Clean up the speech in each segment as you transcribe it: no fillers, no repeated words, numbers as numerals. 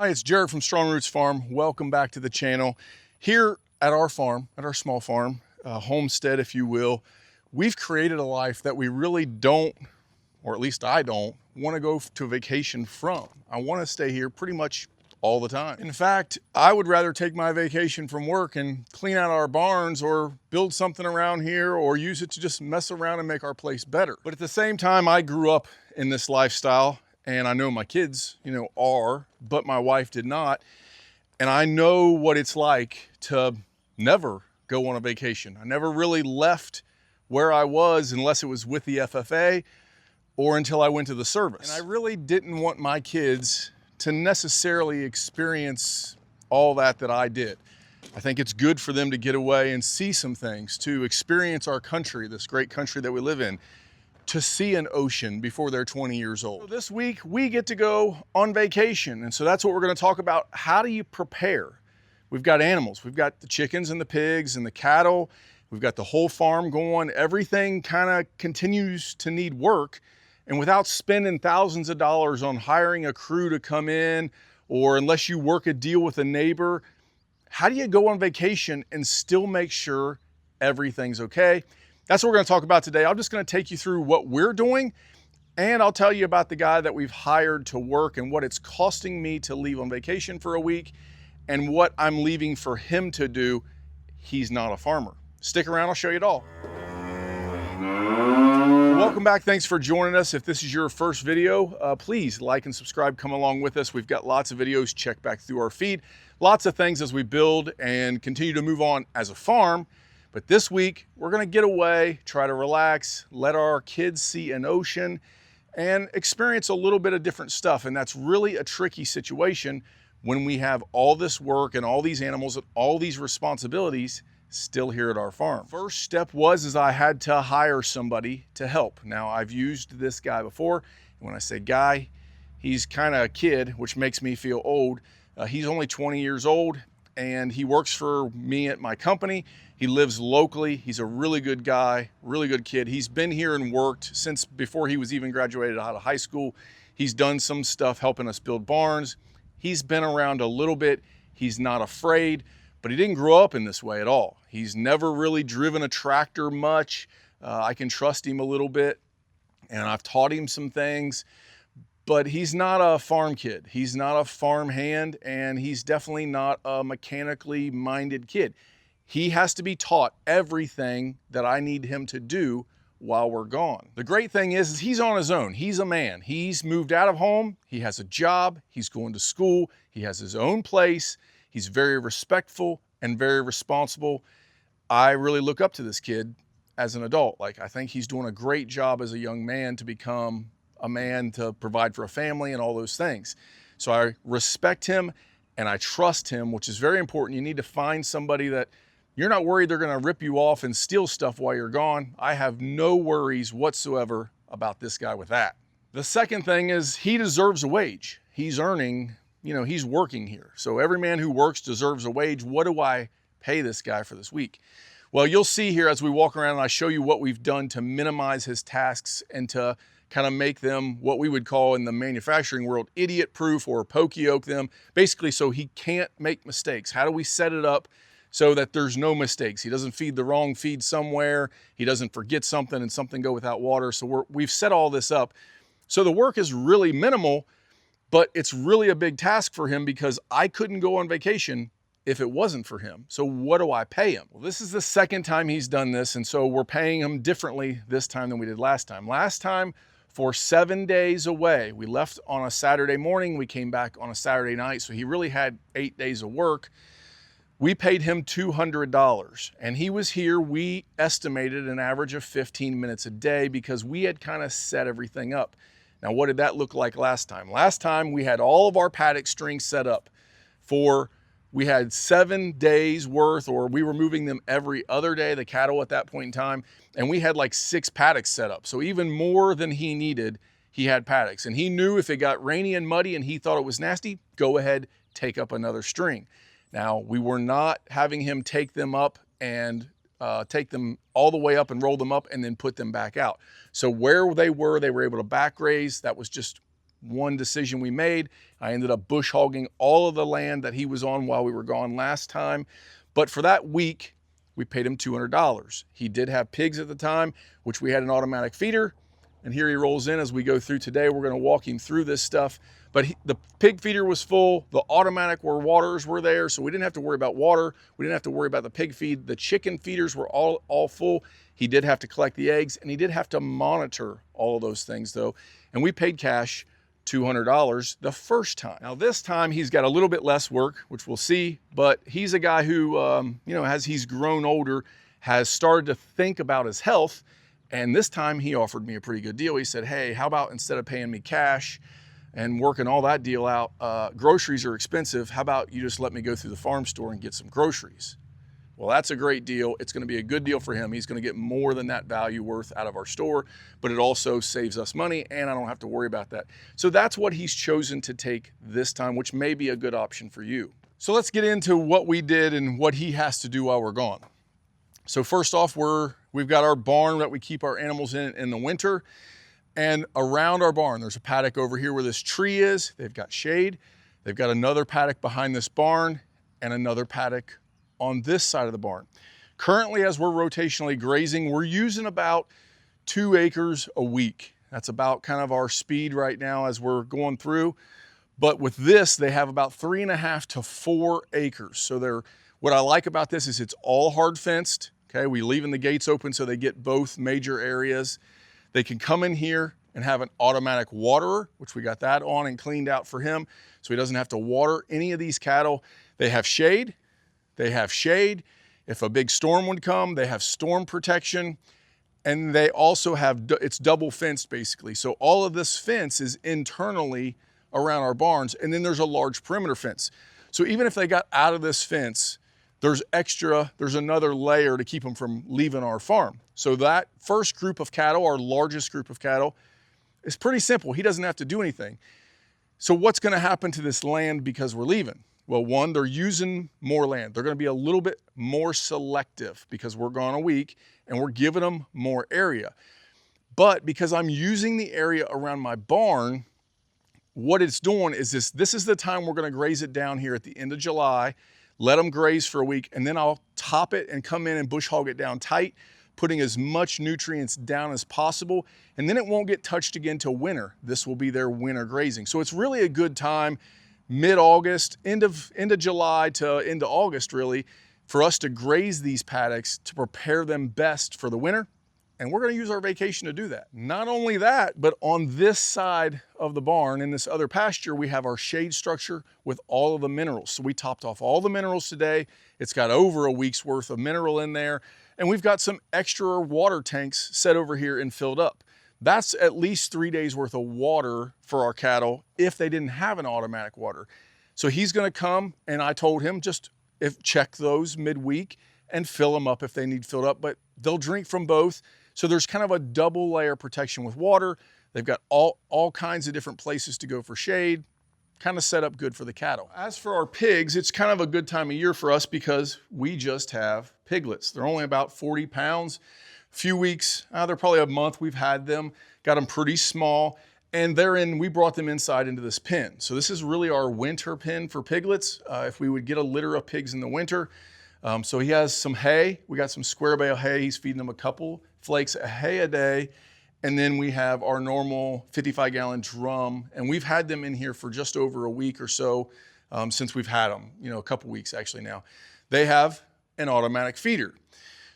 Hi, it's Jarrod from Strongroots Farm. Welcome back to the channel. Here at our farm, at our small farm, homestead if you will, we've created a life that we really don't, or at least I don't, want to go to vacation from. I want to stay here pretty much all the time. In fact, I would rather take my vacation from work and clean out our barns or build something around here or use it to just mess around and make our place better. But at the same time, I grew up in this lifestyle, and I know my kids, are, but my wife did not. And I know what it's like to never go on a vacation. I never really left where I was unless it was with the FFA or until I went to the service. And I really didn't want my kids to necessarily experience all that I did. I think it's good for them to get away and see some things, to experience our country, this great country that we live in, to see an ocean before they're 20 years old. So this week, we get to go on vacation. And so that's what we're gonna talk about. How do you prepare? We've got animals. We've got the chickens and the pigs and the cattle. We've got the whole farm going. Everything kind of continues to need work. And without spending thousands of dollars on hiring a crew to come in, or unless you work a deal with a neighbor, how do you go on vacation and still make sure everything's okay? That's what we're going to talk about today. I'm just going to take you through what we're doing, and I'll tell you about the guy that we've hired to work and what it's costing me to leave on vacation for a week and what I'm leaving for him to do. He's not a farmer. Stick around, I'll show you it all. Welcome back. Thanks for joining us. If this is your first video, please like and subscribe. Come along with us. We've got lots of videos. Check back through our feed. Lots of things as we build and continue to move on as a farm. But this week, we're gonna get away, try to relax, let our kids see an ocean, and experience a little bit of different stuff. And that's really a tricky situation when we have all this work and all these animals and all these responsibilities still here at our farm. First step is I had to hire somebody to help. Now, I've used this guy before. And when I say guy, he's kind of a kid, which makes me feel old. He's only 20 years old, and he works for me at my company. He lives locally. He's a really good guy, really good kid. He's been here and worked since before he was even graduated out of high school. He's done some stuff helping us build barns. He's been around a little bit. He's not afraid, but he didn't grow up in this way at all. He's never really driven a tractor much. I can trust him a little bit, and I've taught him some things, but he's not a farm kid. He's not a farm hand, and he's definitely not a mechanically minded kid. He has to be taught everything that I need him to do while we're gone. The great thing is he's on his own. He's a man. He's moved out of home. He has a job. He's going to school. He has his own place. He's very respectful and very responsible. I really look up to this kid as an adult. I think he's doing a great job as a young man to become a man to provide for a family and all those things. So I respect him and I trust him, which is very important. You need to find somebody that you're not worried they're going to rip you off and steal stuff while you're gone. I have no worries whatsoever about this guy with that. The second thing is he deserves a wage. He's earning, he's working here. So every man who works deserves a wage. What do I pay this guy for this week? Well, you'll see here as we walk around and I show you what we've done to minimize his tasks and to kind of make them what we would call in the manufacturing world idiot-proof, or poke-yoke them, basically so he can't make mistakes. How do we set it up so that there's no mistakes? He doesn't feed the wrong feed somewhere. He doesn't forget something and something go without water. So we've set all this up. So the work is really minimal, but it's really a big task for him because I couldn't go on vacation if it wasn't for him. So what do I pay him? Well, this is the second time he's done this, and so we're paying him differently this time than we did last time. Last time, for 7 days away, we left on a Saturday morning, we came back on a Saturday night, so he really had 8 days of work. We paid him $200, and he was here, we estimated an average of 15 minutes a day because we had kind of set everything up. Now, what did that look like last time? Last time, we had all of our paddock strings set up we had 7 days worth, or we were moving them every other day, the cattle at that point in time, and we had like 6 paddocks set up. So even more than he needed, he had paddocks. And he knew if it got rainy and muddy and he thought it was nasty, go ahead, take up another string. Now, we were not having him take them up and take them all the way up and roll them up and then put them back out. So where they were able to back graze. That was just one decision we made. I ended up bush hogging all of the land that he was on while we were gone last time. But for that week, we paid him $200. He did have pigs at the time, which we had an automatic feeder. And here he rolls in as we go through today. We're gonna walk him through this stuff. But the pig feeder was full, the automatic waters were there, so we didn't have to worry about water. We didn't have to worry about the pig feed. The chicken feeders were all full. He did have to collect the eggs, and he did have to monitor all of those things though. And we paid cash $200 the first time. Now this time he's got a little bit less work, which we'll see, but he's a guy who, you know, as he's grown older, has started to think about his health. And this time he offered me a pretty good deal. He said, hey, how about instead of paying me cash and working all that deal out, groceries are expensive. How about you just let me go through the farm store and get some groceries? Well, that's a great deal. It's gonna be a good deal for him. He's gonna get more than that value worth out of our store, but it also saves us money and I don't have to worry about that. So that's what he's chosen to take this time, which may be a good option for you. So let's get into what we did and what he has to do while we're gone. So first off, we've got our barn that we keep our animals in the winter. And around our barn, there's a paddock over here where this tree is. They've got shade. They've got another paddock behind this barn and another paddock on this side of the barn. Currently, as we're rotationally grazing, we're using about 2 acres a week. That's about kind of our speed right now as we're going through. But with this, they have about 3.5 to 4 acres. So what I like about this is it's all hard fenced. Okay, we leaving the gates open so they get both major areas. They can come in here and have an automatic waterer, which we got that on and cleaned out for him, so he doesn't have to water any of these cattle. They have shade. They have shade. If a big storm would come, they have storm protection. And they also have, it's double fenced basically. So all of this fence is internally around our barns. And then there's a large perimeter fence. So even if they got out of this fence, there's another layer to keep them from leaving our farm. So that first group of cattle, our largest group of cattle, is pretty simple. He doesn't have to do anything. So what's gonna happen to this land because we're leaving? Well, one, they're using more land. They're gonna be a little bit more selective because we're gone a week and we're giving them more area. But because I'm using the area around my barn, what it's doing is this is the time we're gonna graze it down here at the end of July, let them graze for a week, and then I'll top it and come in and bush hog it down tight, putting as much nutrients down as possible, and then it won't get touched again till winter. This will be their winter grazing. So it's really a good time, mid-August, end of July to into August really, for us to graze these paddocks to prepare them best for the winter. And we're gonna use our vacation to do that. Not only that, but on this side of the barn, in this other pasture, we have our shade structure with all of the minerals. So we topped off all the minerals today. It's got over a week's worth of mineral in there. And we've got some extra water tanks set over here and filled up. That's at least 3 days worth of water for our cattle if they didn't have an automatic water. So he's gonna come, and I told him check those midweek and fill them up if they need filled up, but they'll drink from both. So there's kind of a double layer protection with water. They've got all kinds of different places to go for shade, kind of set up good for the cattle. As for our pigs, it's kind of a good time of year for us because we just have piglets. They're only about 40 pounds. Few weeks, they're probably a month we've had them, got them pretty small, and we brought them inside into this pen. So this is really our winter pen for piglets, if we would get a litter of pigs in the winter. So he has some hay. We got some square bale hay. He's feeding them a couple flakes of hay a day. And then we have our normal 55-gallon drum. And we've had them in here for just over a week or so since we've had them, a couple weeks actually now. They have an automatic feeder.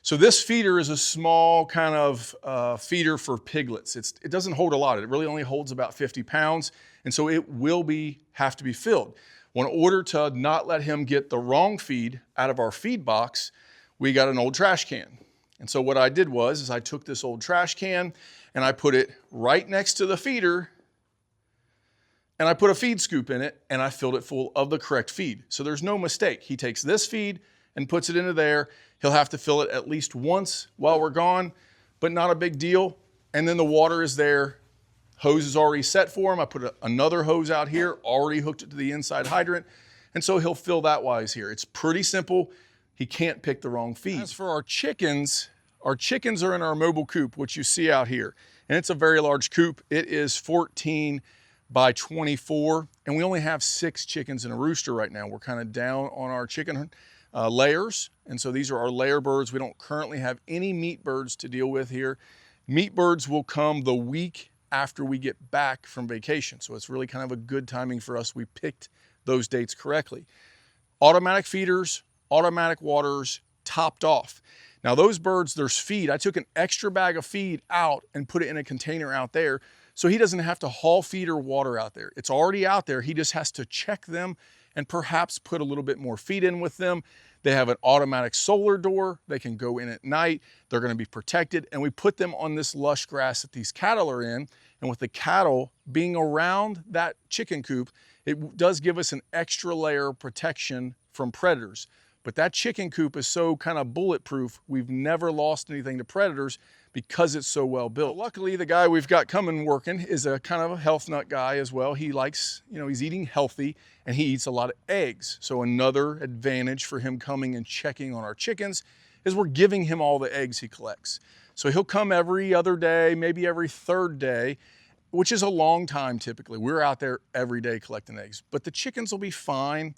So this feeder is a small kind of feeder for piglets. It doesn't hold a lot. It really only holds about 50 pounds. And so it will have to be filled. Well, in order to not let him get the wrong feed out of our feed box, we got an old trash can. And so what I did was I took this old trash can and I put it right next to the feeder and I put a feed scoop in it and I filled it full of the correct feed. So there's no mistake. He takes this feed and puts it into there. He'll have to fill it at least once while we're gone, but not a big deal. And then the water is there. Hose is already set for him. I put another hose out here, already hooked it to the inside hydrant. And so he'll fill that while he's here. It's pretty simple. He can't pick the wrong feed. As for our chickens are in our mobile coop, which you see out here. And it's a very large coop. It is 14 by 24, and we only have 6 chickens and a rooster right now. We're kind of down on our chicken layers, and so these are our layer birds. We don't currently have any meat birds to deal with here. Meat birds will come the week after we get back from vacation, so it's really kind of a good timing for us. We picked those dates correctly. Automatic feeders, automatic waters, topped off. Now those birds, there's feed. I took an extra bag of feed out and put it in a container out there so he doesn't have to haul feed or water out there. It's already out there. He just has to check them and perhaps put a little bit more feed in with them. They have an automatic solar door. They can go in at night. They're going to be protected. And we put them on this lush grass that these cattle are in. And with the cattle being around that chicken coop, it does give us an extra layer of protection from predators. But that chicken coop is so kind of bulletproof, we've never lost anything to predators because it's so well built. Luckily, the guy we've got coming working is a kind of a health nut guy as well. He likes, he's eating healthy and he eats a lot of eggs. So another advantage for him coming and checking on our chickens is we're giving him all the eggs he collects. So he'll come every other day, maybe every third day, which is a long time typically. We're out there every day collecting eggs, but the chickens will be fine.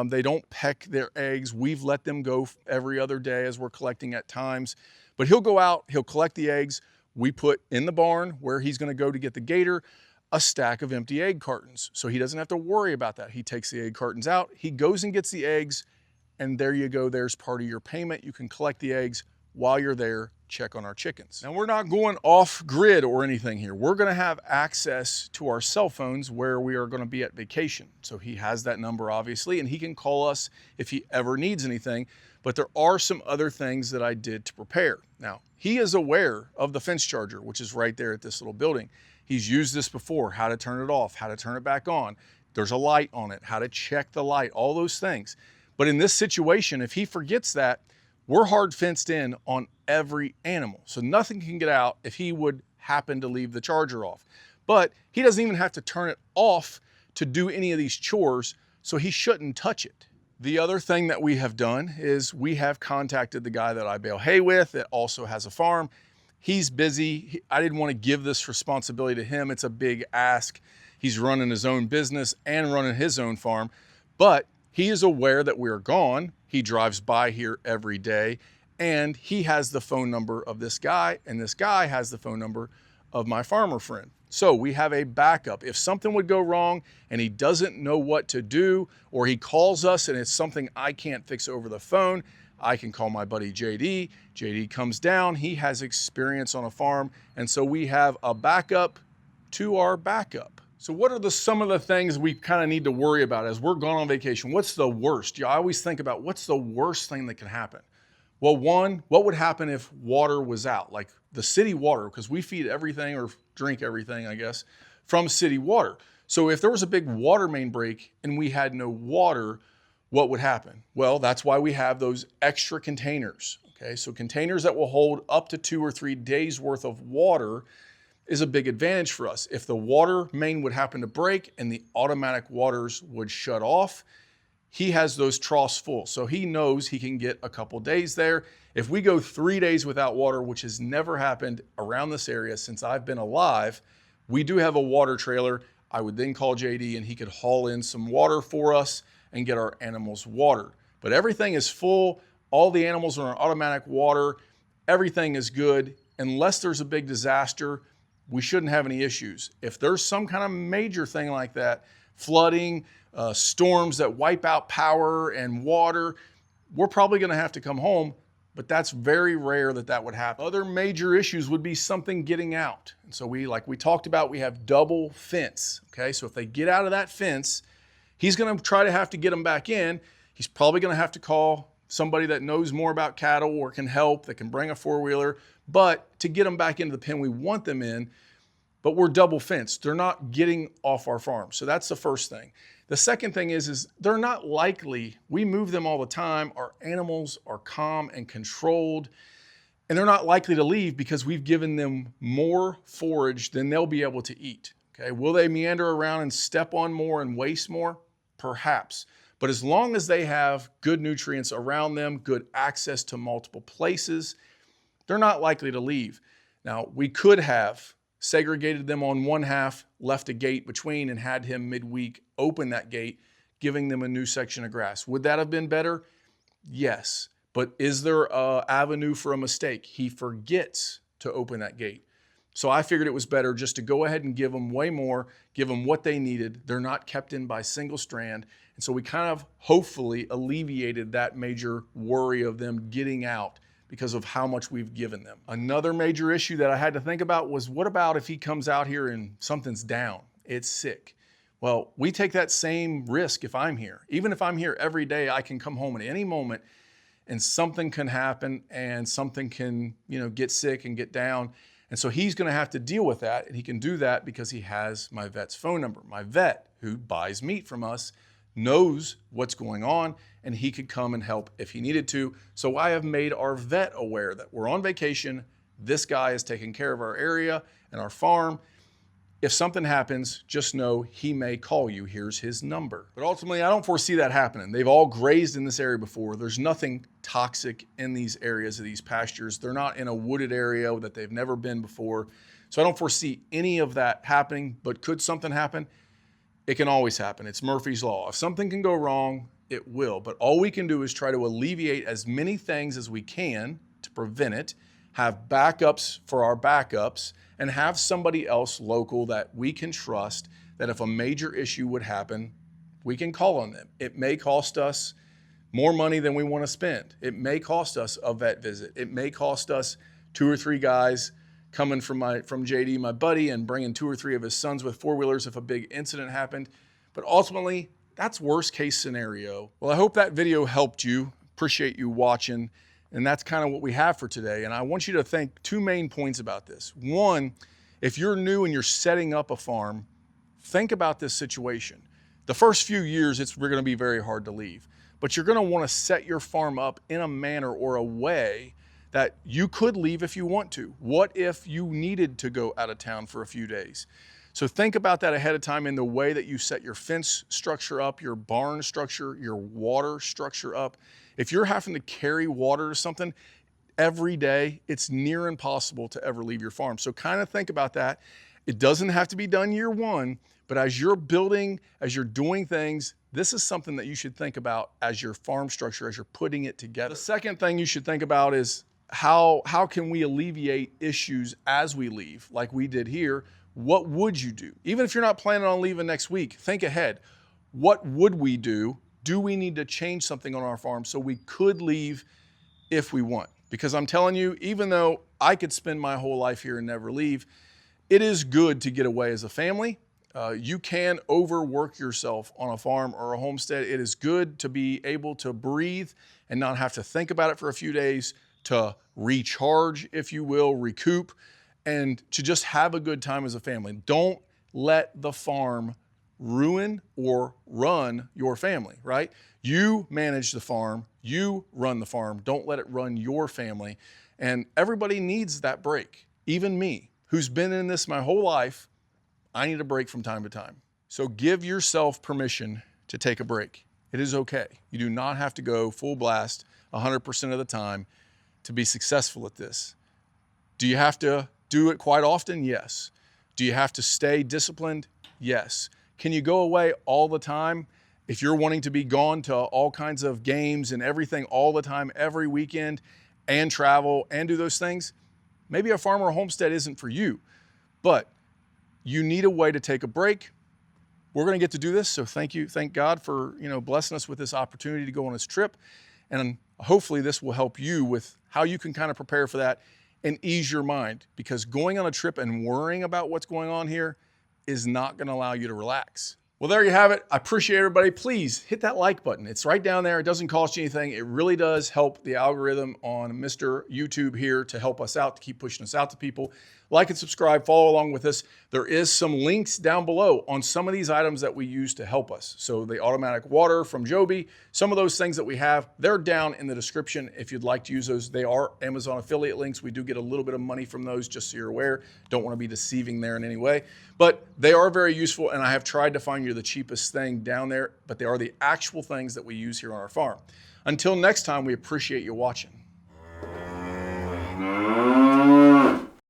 They don't peck their eggs. We've let them go every other day as we're collecting at times. But he'll go out, he'll collect the eggs. We put in the barn where he's gonna go to get the gator a stack of empty egg cartons. So he doesn't have to worry about that. He takes the egg cartons out, he goes and gets the eggs, and there you go, there's part of your payment. You can collect the eggs while you're there, check on our chickens. Now we're not going off grid or anything here. We're gonna have access to our cell phones where we are gonna be at vacation. So he has that number obviously, and he can call us if he ever needs anything, but there are some other things that I did to prepare. Now, he is aware of the fence charger, which is right there at this little building. He's used this before, how to turn it off, how to turn it back on. There's a light on it, how to check the light, all those things. But in this situation, if he forgets that, we're hard fenced in on every animal. So nothing can get out if he would happen to leave the charger off. But he doesn't even have to turn it off to do any of these chores, so he shouldn't touch it. The other thing that we have done is we have contacted the guy that I bale hay with that also has a farm. He's busy. I didn't want to give this responsibility to him. It's a big ask. He's running his own business and running his own farm, but he is aware that we're gone. He drives by here every day, and he has the phone number of this guy, and this guy has the phone number of my farmer friend. So we have a backup. If something would go wrong and he doesn't know what to do, or he calls us and it's something I can't fix over the phone, I can call my buddy JD. JD comes down, he has experience on a farm, and so we have a backup to our backup. So what are some of the things we kind of need to worry about as we're gone on vacation? What's the worst? I always think about what's the worst thing that can happen? Well, one, what would happen if water was out? Like the city water, because we feed everything or drink everything, I guess, from city water. So if there was a big water main break and we had no water, what would happen? Well, that's why we have those extra containers, okay? So containers that will hold up to 2 or 3 days worth of water is a big advantage for us. If the water main would happen to break and the automatic waters would shut off, he has those troughs full. So he knows he can get a couple days there. If we go 3 days without water, which has never happened around this area since I've been alive, we do have a water trailer. I would then call JD and he could haul in some water for us and get our animals watered. But everything is full. All the animals are on automatic water. Everything is good. Unless there's a big disaster, we shouldn't have any issues. If there's some kind of major thing like that, flooding, storms that wipe out power and water, we're probably gonna have to come home, but that's very rare that that would happen. Other major issues would be something getting out. And so like we talked about, we have double fence, okay? So if they get out of that fence, he's gonna try to have to get them back in. He's probably gonna have to call somebody that knows more about cattle or can help, that can bring a four-wheeler, but to get them back into the pen we want them in, but we're double fenced. They're not getting off our farm. So that's the first thing. The second thing is they're not likely, we move them all the time. Our animals are calm and controlled, and they're not likely to leave because we've given them more forage than they'll be able to eat. Okay, will they meander around and step on more and waste more? Perhaps. But as long as they have good nutrients around them, good access to multiple places, they're not likely to leave. Now, we could have segregated them on one half, left a gate between, and had him midweek open that gate, giving them a new section of grass. Would that have been better? Yes. But is there an avenue for a mistake? He forgets to open that gate. So I figured it was better just to go ahead and give them way more, give them what they needed. They're not kept in by single strand. And so we kind of hopefully alleviated that major worry of them getting out because of how much we've given them. Another major issue that I had to think about was, what about if he comes out here and something's down, it's sick? Well, we take that same risk if I'm here. Even if I'm here every day, I can come home at any moment and something can happen and something can, get sick and get down. And so he's going to have to deal with that, and he can do that because he has my vet's phone number. My vet, who buys meat from us, knows what's going on, and he could come and help if he needed to. So I have made our vet aware that we're on vacation. This guy is taking care of our area and our farm. If something happens, just know he may call you. Here's his number. But ultimately, I don't foresee that happening. They've all grazed in this area before. There's nothing toxic in these areas of these pastures. They're not in a wooded area that they've never been before. So I don't foresee any of that happening. But could something happen? It can always happen. It's Murphy's Law. If something can go wrong, it will. But all we can do is try to alleviate as many things as we can to prevent it, have backups for our backups, and have somebody else local that we can trust, that if a major issue would happen, we can call on them. It may cost us more money than we want to spend. It may cost us a vet visit. It may cost us 2 or 3 guys coming from JD, my buddy, and bringing 2 or 3 of his sons with 4-wheelers if a big incident happened. But ultimately, that's worst case scenario. Well, I hope that video helped you. Appreciate you watching. And that's kind of what we have for today. And I want you to think 2 main points about this. One, if you're new and you're setting up a farm, think about this situation. The first few years, we're going to be very hard to leave. But you're going to want to set your farm up in a manner or a way that you could leave if you want to. What if you needed to go out of town for a few days? So think about that ahead of time in the way that you set your fence structure up, your barn structure, your water structure up. If you're having to carry water or something every day, it's near impossible to ever leave your farm. So kind of think about that. It doesn't have to be done year one, but as you're building, as you're doing things, this is something that you should think about as your farm structure, as you're putting it together. The second thing you should think about is how can we alleviate issues as we leave, like we did here. What would you do? Even if you're not planning on leaving next week, think ahead. What would we do? Do we need to change something on our farm so we could leave if we want? Because I'm telling you, even though I could spend my whole life here and never leave, it is good to get away as a family. You can overwork yourself on a farm or a homestead. It is good to be able to breathe and not have to think about it for a few days, to recharge, if you will, recoup, and to just have a good time as a family. Don't let the farm ruin or run your family, right? You manage the farm, you run the farm. Don't let it run your family. And everybody needs that break. Even me, who's been in this my whole life, I need a break from time to time. So give yourself permission to take a break. It is okay. You do not have to go full blast 100% of the time to be successful at this. Do you have to do it quite often? Yes. Do you have to stay disciplined? Yes. Can you go away all the time? If you're wanting to be gone to all kinds of games and everything all the time, every weekend, and travel and do those things, maybe a farm or a homestead isn't for you, but you need a way to take a break. We're going to get to do this, so thank you. Thank God for blessing us with this opportunity to go on this trip. And hopefully this will help you with how you can kind of prepare for that and ease your mind, because going on a trip and worrying about what's going on here is not going to allow you to relax. Well, there you have it. I appreciate everybody. Please hit that like button. It's right down there. It doesn't cost you anything. It really does help the algorithm on Mr. YouTube here to help us out, to keep pushing us out to people. Like and subscribe, follow along with us. There is some links down below on some of these items that we use to help us. So the automatic water from Jobe, some of those things that we have, they're down in the description if you'd like to use those. They are Amazon affiliate links. We do get a little bit of money from those, just so you're aware. Don't want to be deceiving there in any way, but they are very useful, and I have tried to find you the cheapest thing down there, but they are the actual things that we use here on our farm. Until next time, we appreciate you watching.